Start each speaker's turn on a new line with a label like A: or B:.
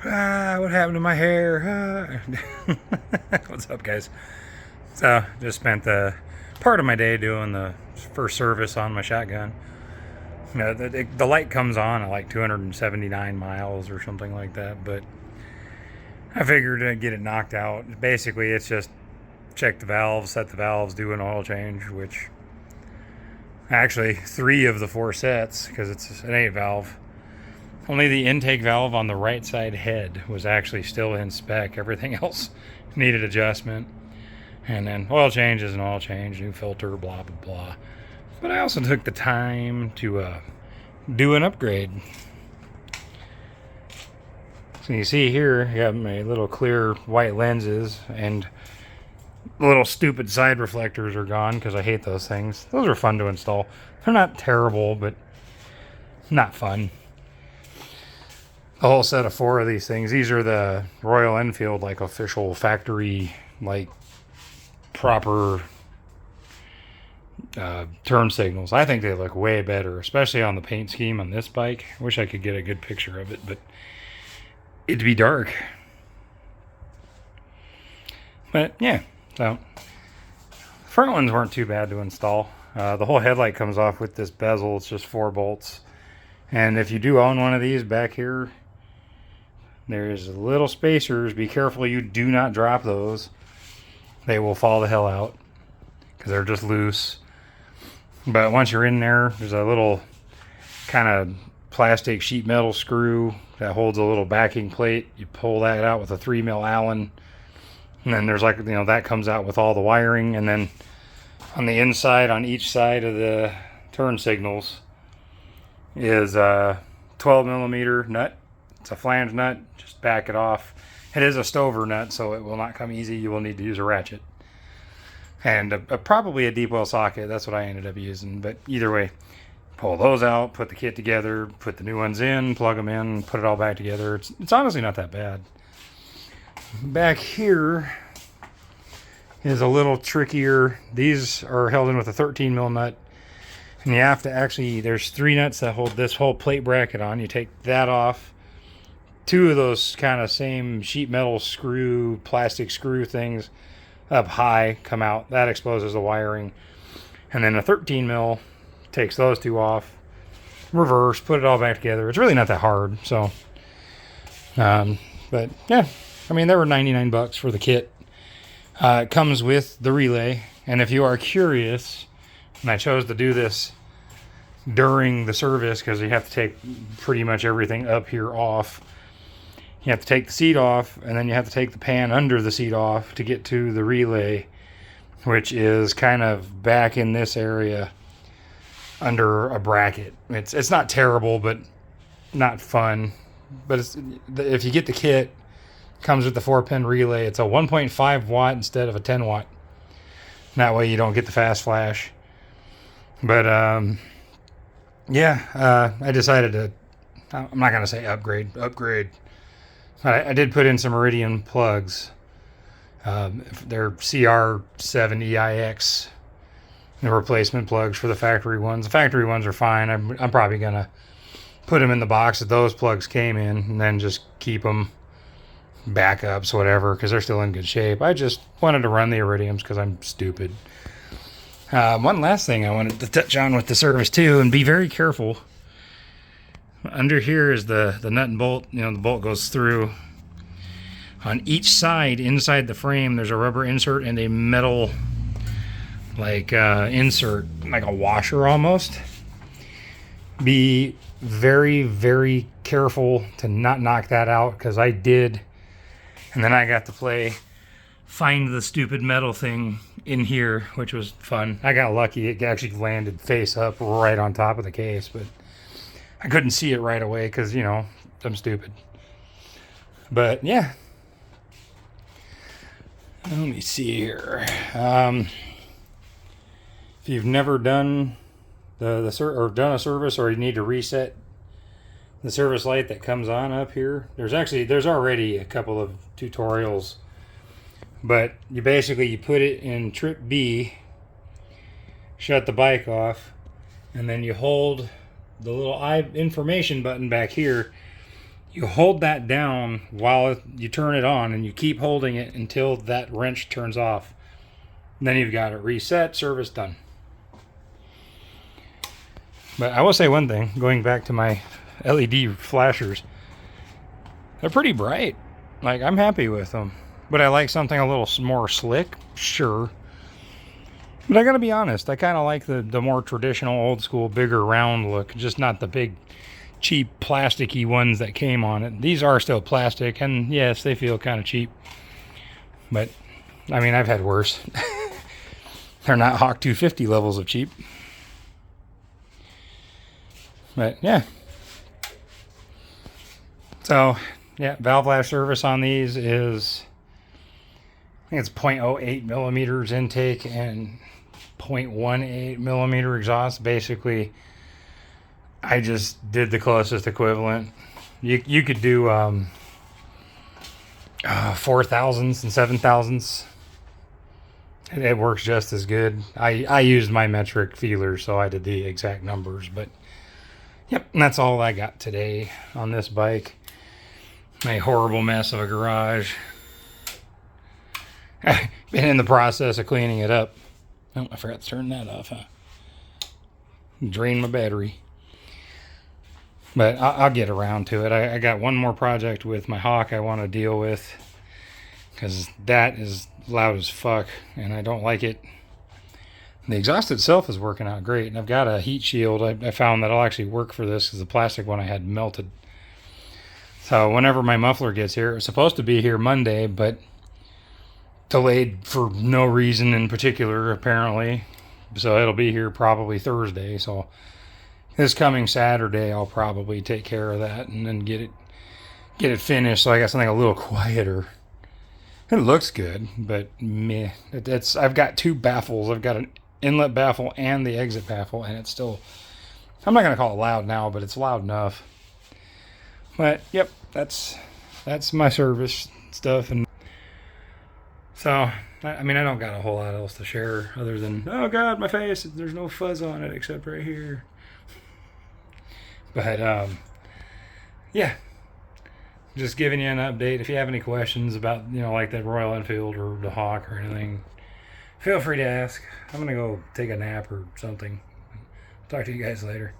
A: What happened to my hair? What's up, guys? So, just spent the part of my day doing the first service on my shotgun. You know, the light comes on at like 279 miles or something like that, but I figured to get it knocked out. Basically, it's just check the valves, set the valves, do an oil change, which actually 3 of the 4 sets, because it's an 8 valve. Only the intake valve on the right side head was actually still in spec. Everything else needed adjustment. And then oil change is an oil change, new filter, blah, blah, blah. But I also took the time to do an upgrade. So you see here, I got my little clear white lenses, and the little stupid side reflectors are gone because I hate those things. Those are fun to install. They're not terrible, but not fun. A whole set of 4 of these things. These are the Royal Enfield, like, official factory, like, proper turn signals. I think they look way better, especially on the paint scheme on this bike. I wish I could get a good picture of it, but it'd be dark. But yeah, so front ones weren't too bad to install. The whole headlight comes off with this bezel. It's just 4 bolts. And if you do own one of these back here, there's little spacers. Be careful you do not drop those. They will fall the hell out because they're just loose. But once you're in there, there's a little kind of plastic sheet metal screw that holds a little backing plate. You pull that out with a 3mm Allen. And then there's, like, you know, that comes out with all the wiring. And then on the inside, on each side of the turn signals, is a 12mm nut. It's a flange nut. Just back it off. It is a Stover nut, so it will not come easy. You will need to use a ratchet. And probably a deep well socket. That's what I ended up using. But either way, pull those out, put the kit together, put the new ones in, plug them in, put it all back together. It's honestly not that bad. Back here is a little trickier. These are held in with a 13mm nut. And you have to actually, there's 3 nuts that hold this whole plate bracket on. You take that off. 2 of those kind of same sheet metal screw, plastic screw things up high come out. That exposes the wiring. And then a 13mm takes those 2 off. Reverse, put it all back together. It's really not that hard. So, but yeah, I mean, they were 99 bucks for the kit. It comes with the relay. And if you are curious, and I chose to do this during the service because you have to take pretty much everything up here off. You have to take the seat off, and then you have to take the pan under the seat off to get to the relay, which is kind of back in this area under a bracket. It's not terrible, but not fun. But if you get the kit, it comes with the 4-pin relay. It's a 1.5 watt instead of a 10 watt. That way you don't get the fast flash. But yeah, I decided to, I'm not going to say upgrade. I did put in some Meridian plugs. They're CR7EIX, the replacement plugs for the factory ones. The factory ones are fine. I'm probably going to put them in the box that those plugs came in and then just keep them backups, whatever, because they're still in good shape. I just wanted to run the Iridiums because I'm stupid. One last thing I wanted to touch on with the service too, and be very careful. Under here is the nut and bolt. You know, the bolt goes through. On each side, inside the frame, there's a rubber insert and a metal, like, insert, like a washer almost. Be very, very careful to not knock that out, because I did. And then I got to find the stupid metal thing in here, which was fun. I got lucky. It actually landed face up right on top of the case, but I couldn't see it right away because, you know, I'm stupid. But yeah. Let me see here. If you've never done or done a service, or you need to reset the service light that comes on up here, there's already a couple of tutorials. But you put it in trip B, shut the bike off, and then you hold the little information button back here. you hold that down while you turn it on, and you keep holding it until that wrench turns off. And then you've got it reset, service done. But I will say one thing, going back to my LED flashers, they're pretty bright. Like, I'm happy with them. But I like something a little more slick, sure. But I gotta be honest, I kind of like the more traditional, old school, bigger round look, just not the big, cheap, plasticky ones that came on it. These are still plastic, and yes, they feel kind of cheap. But, I mean, I've had worse. They're not Hawk 250 levels of cheap. But yeah. So yeah, valve lash service on these is, I think it's 0.08 millimeters intake and 0.18 millimeter exhaust. Basically, I just did the closest equivalent. You could do 4,000s and 7,000s. It works just as good. I used my metric feeler, so I did the exact numbers, but yep, and that's all I got today on this bike. A horrible mess of a garage. I've been in the process of cleaning it up. Oh, I forgot to turn that off, huh? Drain my battery. But I'll get around to it. I got one more project with my Hawk I want to deal with, because that is loud as fuck, and I don't like it. The exhaust itself is working out great, and I've got a heat shield. I found that'll actually work for this, because the plastic one I had melted. So whenever my muffler gets here, it was supposed to be here Monday, but delayed for no reason in particular, apparently. So it'll be here probably Thursday. So this coming Saturday, I'll probably take care of that and then get it finished. So I got something a little quieter. It looks good, but meh. I've got two baffles. I've got an inlet baffle and the exit baffle, and it's still, I'm not going to call it loud now, but it's loud enough. But yep, that's my service stuff. And so I mean, I don't got a whole lot else to share other than, oh god, my face, there's no fuzz on it except right here. But yeah, just giving you an update. If you have any questions about, like that Royal Enfield or the Hawk or anything, feel free to ask. I'm gonna go take a nap or something. Talk to you guys later.